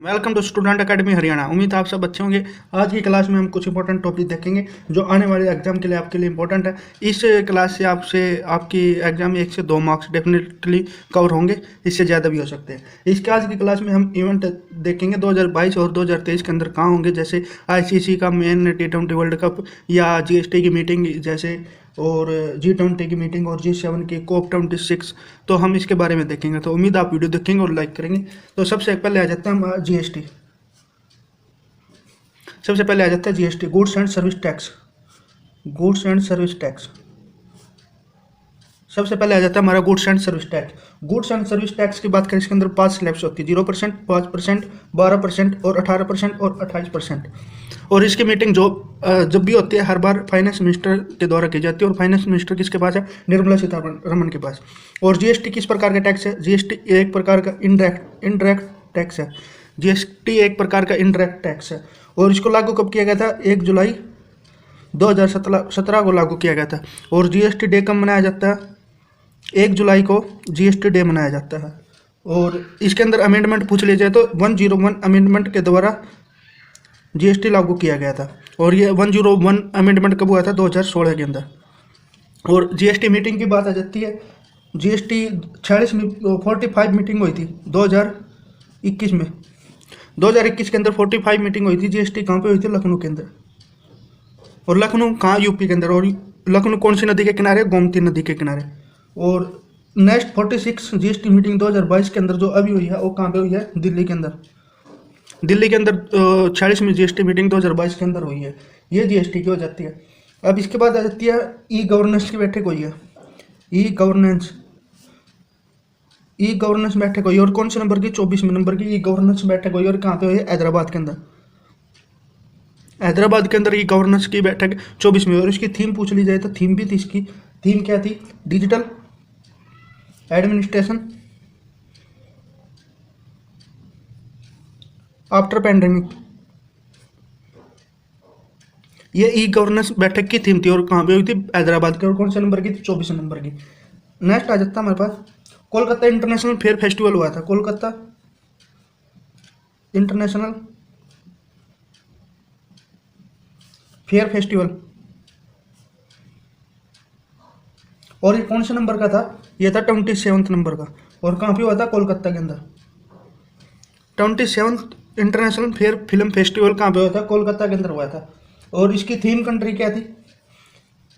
Welcome to student academy Haryana. उम्मीद है आप सब अच्छे होंगे। आज की क्लास में हम कुछ इंपॉर्टेंट टॉपिक देखेंगे जो आने वाले एग्जाम के लिए आपके लिए इंपॉर्टेंट है। इस क्लास से आपकी एग्जाम में 1 से 2 मार्क्स डेफिनेटली कवर होंगे, इससे ज़्यादा भी हो सकते हैं। इसके आज की क्लास में हम इवेंट देखेंगे 2022 और 2023 के अंदर कहाँ होंगे, जैसे आईसीसी का मेन T20 वर्ल्ड कप या जीएसटी की मीटिंग जैसे, और G20 की मीटिंग और G7 की COP26। तो हम इसके बारे में देखेंगे। तो उम्मीद आप वीडियो देखेंगे और लाइक करेंगे। तो सबसे पहले आ जाता है हम जीएसटी। सबसे पहले आ जाता है GST, goods and service tax. Goods and service tax सबसे पहले आ जाता है हमारा goods and service tax. Goods and service tax की बात करें, इसके अंदर 5 स्लैब्स होती है, 0%, 5%, 12% और 18% और 28%। और इसकी मीटिंग जब भी होती है हर बार फाइनेंस मिनिस्टर के द्वारा की जाती है। और फाइनेंस मिनिस्टर किसके पास है? निर्मला सीतारमण के पास। और जीएसटी किस प्रकार का टैक्स है? जीएसटी एक प्रकार का इनडायरेक्ट टैक्स है। जीएसटी एक प्रकार का इनडायरेक्ट टैक्स है। और इसको लागू कब किया गया था? 1 जुलाई 2017 को लागू किया गया था। और जीएसटी डे कब मनाया जाता है? 1 जुलाई को जीएसटी डे मनाया जाता है। और इसके अंदर अमेंडमेंट पूछ लिया जाए तो 101 अमेंडमेंट के द्वारा जीएसटी लागू किया गया था। और ये 101 अमेंडमेंट कब हुआ था? 2016 के अंदर। और जीएसटी मीटिंग की बात आ जाती है, जीएसटी 45 मीटिंग हुई थी 2021 में। 2021 के अंदर 45 मीटिंग हुई थी। जीएसटी कहाँ पे हुई थी? लखनऊ के अंदर। और लखनऊ कहाँ? यूपी के अंदर। और लखनऊ कौन सी नदी के किनारे? गोमती नदी के किनारे। और नेक्स्ट 46 जीएसटी मीटिंग 2022 के अंदर जो अभी हुई है वो कहाँ पे हुई है? दिल्ली के अंदर। दिल्ली के अंदर 46वीं जीएसटी मीटिंग 2022 के अंदर हुई है। ये जीएसटी की हो जाती है। अब इसके बाद आ जाती है ई गवर्नेंस की बैठक हुई है। ई गवर्नेंस बैठक हुई। और कौन से नंबर की? 24वें नंबर की ई गवर्नेंस बैठक हुई। और कहाँ पे हुई है? हैदराबाद के अंदर। हैदराबाद के अंदर ई गवर्नेंस की बैठक 24वीं। और इसकी थीम पूछ ली जाए तो थीम भी थी, इसकी थीम क्या थी? Digital administration after pandemic. ये ई गवर्नेंस बैठक की थीम थी। और कहाँ पे हुई थी? हैदराबाद के। और कौन से नंबर की थी? 24 नंबर की। नेक्स्ट आ जाता है हमारे पास कोलकाता इंटरनेशनल फेयर फेस्टिवल हुआ था। Kolkata international fair festival. और ये कौन से नंबर का था? ये था 27 नंबर का। और कहाँ पे हुआ था? कोलकाता के अंदर। 27 इंटरनेशनल फेयर फिल्म फेस्टिवल कहाँ पे हुआ था? कोलकाता के अंदर हुआ था। और इसकी थीम कंट्री क्या थी?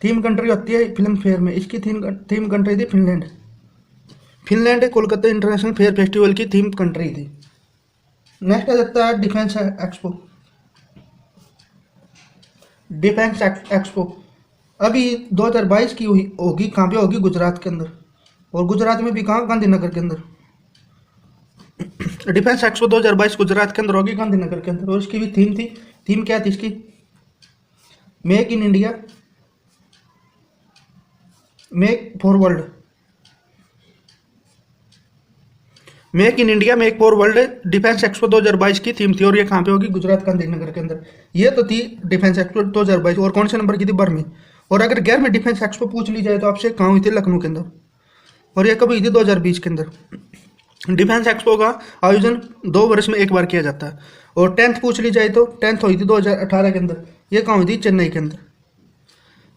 थीम कंट्री होती है फिल्म फेयर में, इसकी थीम कंट्री थी Finland. Finland Kolkata international fair festival की थीम कंट्री थी। नेक्स्ट आ जाता है डिफेंस एक्सपो। डिफेंस एक्सपो अभी 2022 की होगी। कहाँ पे होगी? गुजरात के अंदर। और गुजरात में भी कहाँ? गांधीनगर के अंदर। डिफेंस एक्सपो 2022 गुजरात के अंदर होगी, गांधीनगर के अंदर। और इसकी भी थीम थी। थीम क्या थी इसकी? Make in India make for world. Make in India make for world defence expo 2022 की थीम थी। और ये कहाँ पे होगी? गुजरात गांधीनगर के अंदर। ये तो थी डिफेंस एक्सपो 2022। और कौन से नंबर की थी? 12वीं। और अगर 11वीं डिफेंस एक्सपो पूछ ली जाए तो आपसे कहाँ हुई थी? लखनऊ के अंदर। और ये कब हुई थी? 2020 के अंदर। डिफेंस एक्सपो का आयोजन 2 वर्ष में एक बार किया जाता है। और 10th पूछ ली जाए तो 10th हुई थी 2018 के अंदर। ये कहाँ हुई थी? चेन्नई के अंदर।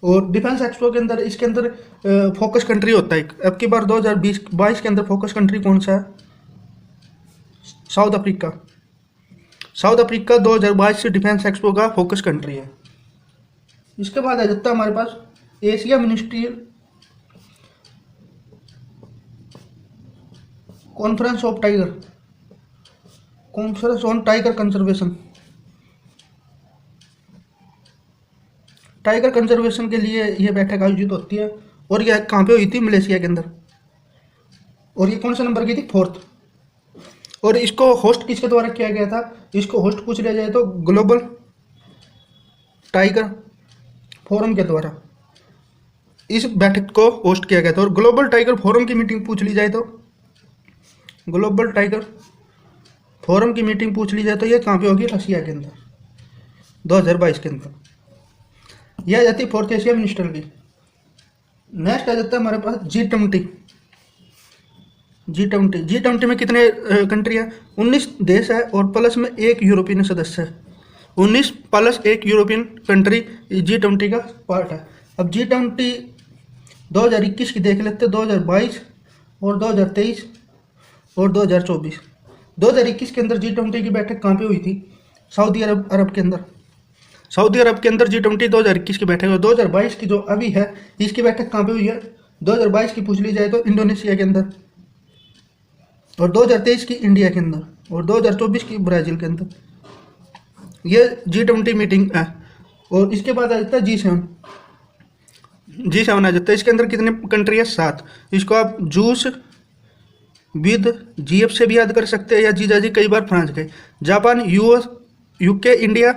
और डिफेंस एक्सपो के अंदर इसके अंदर फोकस कंट्री होता है। अब की बार 2022 के अंदर फोकस कंट्री कौन सा है? South Africa. साउथ अफ्रीका 2022 से डिफेंस एक्सपो का फोकस कंट्री है। इसके बाद आ जाता है हमारे पास Asia ministerial conference of tiger, conference on tiger conservation. Tiger conservation के लिए यह बैठक आयोजित होती है। और यह कहाँ पे हुई थी? मलेशिया के अंदर। और ये कौन सा नंबर की थी? 4th। और इसको होस्ट किसके द्वारा किया गया था? इसको होस्ट पूछ लिया जाए तो ग्लोबल टाइगर फोरम के द्वारा इस बैठक को होस्ट किया गया था। और ग्लोबल टाइगर फोरम की मीटिंग पूछ ली जाए तो ग्लोबल टाइगर फोरम की मीटिंग पूछ ली जाए तो ये कहाँ पे होगी? रशिया के अंदर 2022 के अंदर। यह आ जाती है 4th एशिया मिनिस्टर की। नेक्स्ट आ जाता है हमारे पास G20। G20 में कितने कंट्री है? 19 देश है और प्लस में एक यूरोपियन सदस्य है। 19 प्लस एक यूरोपियन कंट्री G20 का पार्ट है। अब G20 2021 की देख लेते हैं, 2022 और 2023 और 2024। 2021 के अंदर G20 की बैठक कहाँ पे हुई थी? सऊदी अरब के अंदर। सऊदी अरब के अंदर G20 2021 की बैठक है। 2022 की जो अभी है इसकी बैठक कहाँ पे हुई है? 2022 की पूछ ली जाए तो इंडोनेशिया के अंदर, और 2023 की इंडिया के अंदर, और 2024 की ब्राज़ील के अंदर। ये G20 मीटिंग है। और इसके बाद आ जाता है G7। G7 आ जाता है। इसके अंदर कितने कंट्री है? 7। इसको आप जूस विद GF से भी याद कर सकते हैं, या जीजाजी कई बार फ्रांस गए। Japan, US, UK, India,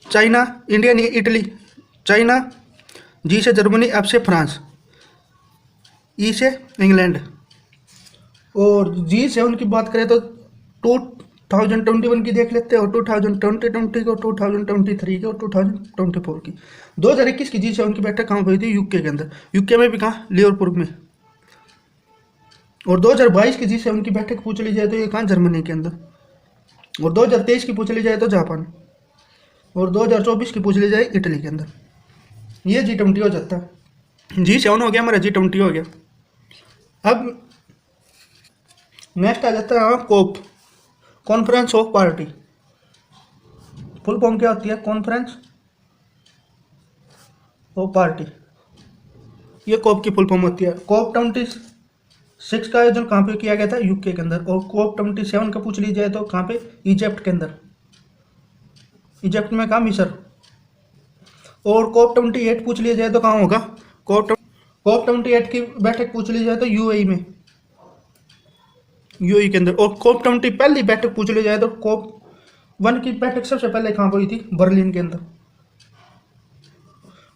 China, India नहीं इटली, चाइना, जी से जर्मनी, एफ से फ्रांस, ई से इंग्लैंड। और G7 की बात करें तो 2021 की देख लेते हैं, और 2020 को, 2023 की और 2024 की। 2021 की G7 की बैठक कहाँ हुई थी? यूके के अंदर। यूके में भी कहाँ? लिवरपूल में। और 2022 की G7 की बैठक पूछ ली जाए तो ये कहाँ? जर्मनी के अंदर। और 2023 की पूछ ली जाए तो जापान। और 2024 की पूछ ली जाए इटली के अंदर। ये G20 हो जाता है। G7 हो गया हमारा, G20 हो गया। अब नेक्स्ट आ जाता है COP, conference of party. Full form क्या होती है? Conference of party. ये कोप की फुल फॉर्म होती है। कोप 26 का आयोजन कहाँ पे किया गया था? यूके के अंदर। और कोप 27 का पूछ ली जाए तो कहाँ पे? इजिप्ट के अंदर। इजिप्ट में कहाँ? मिस्र। और कोप 28 पूछ लिया जाए तो कहाँ होगा? कोप 28 की बैठक पूछ ली जाए तो यूएई में, यूएई के अंदर। और कोप 20 पहली बैठक पूछ ली जाए तो कोप 1 की बैठक सबसे पहले कहाँ हुई थी? बर्लिन के अंदर।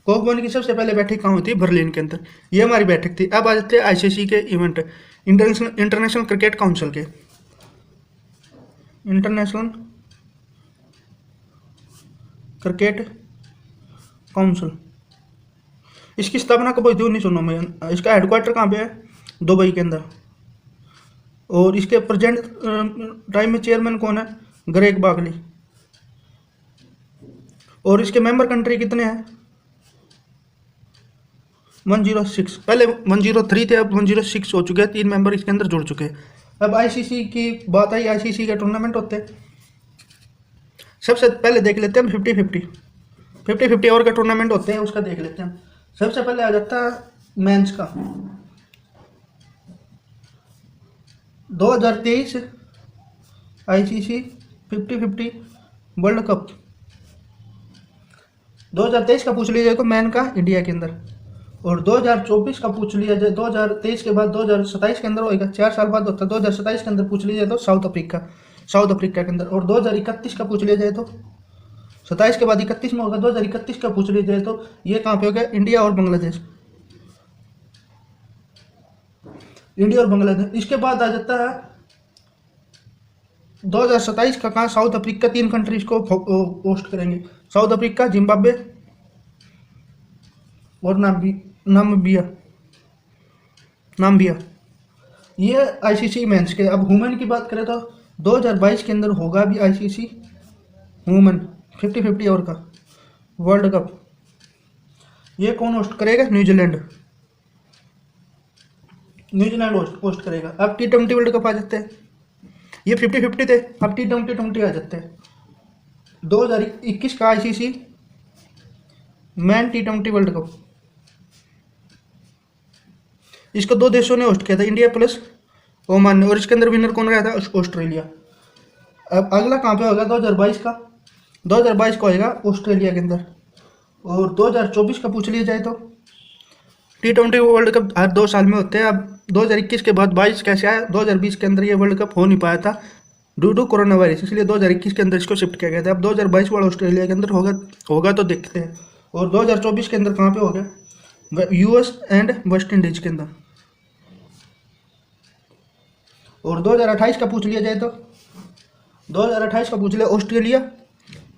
कोप 1 की सबसे पहले बैठक कहाँ हुई थी? बर्लिन के अंदर। ये हमारी बैठक थी। अब आ जाते हैं आईसीसी के इवेंट, इंटरनेशनल क्रिकेट काउंसिल के। इंटरनेशनल क्रिकेट काउंसिल, इसकी स्थापना कब हुई थी? 1909 में। इसका हेडक्वार्टर कहाँ पे है? दुबई के अंदर। और इसके प्रेजेंट टाइम में चेयरमैन कौन है? ग्रेग बागली। और इसके मेंबर कंट्री कितने हैं? 106। पहले 103 थे, अब 106 हो चुके हैं। 3 मेंबर इसके अंदर जुड़ चुके हैं। अब आईसीसी की बात आई। आईसीसी के टूर्नामेंट होते हैं। सबसे पहले देख लेते हैं 50-50 ओवर का टूर्नामेंट होते हैं, उसका देख लेते हैं। सबसे पहले आ जाता है मेंस का। 2023 आईसीसी 50-50 वर्ल्ड कप 2023 का पूछ लिया जाए तो मैन का इंडिया के अंदर। और 2024 का पूछ लिया जाए, 2023 के बाद 2027 के अंदर होएगा, 4 साल बाद होता है। 2027 के अंदर पूछ लिया जाए तो साउथ अफ्रीका के अंदर। और 2031 का पूछ लिया जाए तो 27 के बाद 31 में होगा। 2031 का पूछ लिया जाए तो ये कहाँ पे होगा? इंडिया और बांग्लादेश। इंडिया और बांग्लादेश। इसके बाद आ जाता है 2027 का कहाँ? South Africa. 3 कंट्रीज को होस्ट करेंगे, साउथ अफ्रीका, जिम्बाब्वे और नाम्बिया। ये आईसीसी मेंस के। अब वुमेन की बात करें तो 2022 के अंदर होगा भी आईसीसी वुमेन 50-50 ओवर का वर्ल्ड कप। ये कौन होस्ट करेगा? न्यूजीलैंड होस्ट करेगा। अब T20 वर्ल्ड कप आ जाते हैं। ये 50-50 थे, अब T20 आ जाते हैं। 2021 का ICC man T20 world cup, इसको 2 देशों ने होस्ट किया था, इंडिया प्लस ओमान ने। और इसके अंदर विनर कौन रहा था? ऑस्ट्रेलिया। अब अगला कहाँ पे होगा? 2022 का। 2022 को होएगा ऑस्ट्रेलिया के अंदर। और 2024 का पूछ लिया जाए तो T20 वर्ल्ड कप हर 2 साल में होते हैं। अब 2021 के बाद 22 कैसे आया? 2020 के अंदर ये वर्ल्ड कप हो नहीं पाया था ड्यू टू कोरोना वायरस, इसलिए 2021 के अंदर इसको शिफ्ट किया गया था। अब 2022 वाला ऑस्ट्रेलिया के अंदर होगा तो देखते हैं। और 2024 के अंदर कहाँ पे होगा? यूएस एंड वेस्ट इंडीज के अंदर। और 2028 का पूछ लिया जाए तो 2028 का पूछ लिया ऑस्ट्रेलिया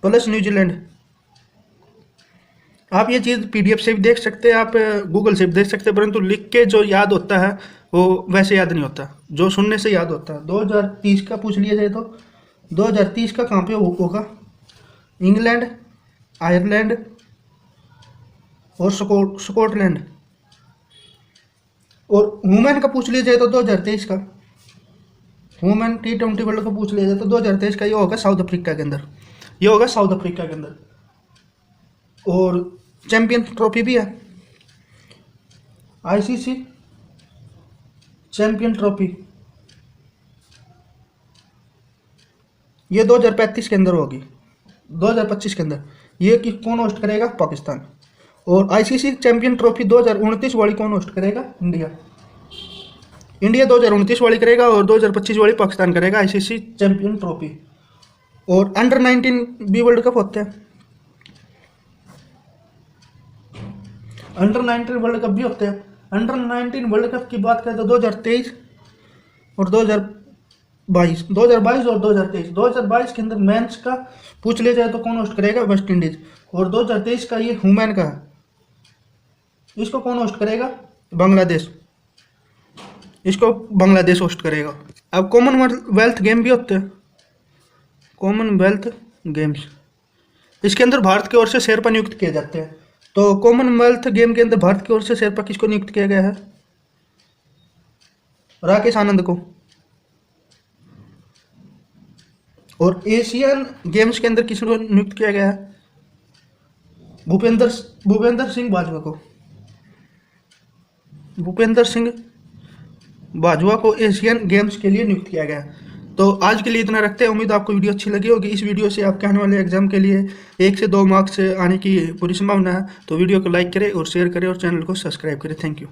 प्लस न्यूजीलैंड। आप ये चीज़ PDF से भी देख सकते हैं, आप गूगल से भी देख सकते हैं, परंतु लिख के जो याद होता है वो वैसे याद नहीं होता, जो सुनने से याद होता है। 2030 का पूछ लिया जाए तो 2030 का कहाँ पे होगा? इंग्लैंड, आयरलैंड और स्कॉटलैंड। और वुमेन का पूछ लिया जाए तो 2023 का वुमेन T20 वर्ल्ड कप पूछ लिया जाए तो 2023 का ये होगा साउथ अफ्रीका के अंदर, ये होगा साउथ अफ्रीका के अंदर। और चैंपियन ट्रॉफी भी है, ICC चैंपियन ट्रॉफी, ये 2035 के अंदर होगी, 2025 के अंदर। ये कि कौन होस्ट करेगा? पाकिस्तान। और ICC चैंपियन ट्रॉफी 2029 वाली कौन होस्ट करेगा? इंडिया। इंडिया 2029 वाली करेगा और 2025 वाली पाकिस्तान करेगा ICC चैंपियन ट्रॉफी। और अंडर 19 भी वर्ल्ड कप होते हैं, अंडर 19 वर्ल्ड कप भी होते हैं। अंडर 19 वर्ल्ड कप की बात करें तो 2023 और 2022 और 2023। 2022 के अंदर मेंस का पूछ लिया जाए तो कौन होस्ट करेगा? West Indies. और 2023 का ये वुमेन का है, इसको कौन होस्ट करेगा? बांग्लादेश, इसको बांग्लादेश होस्ट करेगा। अब कॉमनवेल्थ गेम भी होते हैं, कॉमनवेल्थ गेम्स, इसके अंदर भारत की ओर से शेरपा नियुक्त किए जाते हैं। तो कॉमनवेल्थ गेम के अंदर भारत की ओर से शेरपा किसको नियुक्त किया गया है? राकेश आनंद को। और एशियन गेम्स के अंदर किसको नियुक्त किया गया है? भूपेंद्र सिंह बाजवा को। भूपेंद्र सिंह बाजवा को एशियन गेम्स के लिए नियुक्त किया गया। तो आज के लिए इतना रखते हैं। उम्मीद आपको वीडियो अच्छी लगी होगी। इस वीडियो से आपके आने वाले एग्जाम के लिए 1 से 2 मार्क्स आने की पूरी संभावना है। तो वीडियो को लाइक करें और शेयर करें और चैनल को सब्सक्राइब करें। Thank you.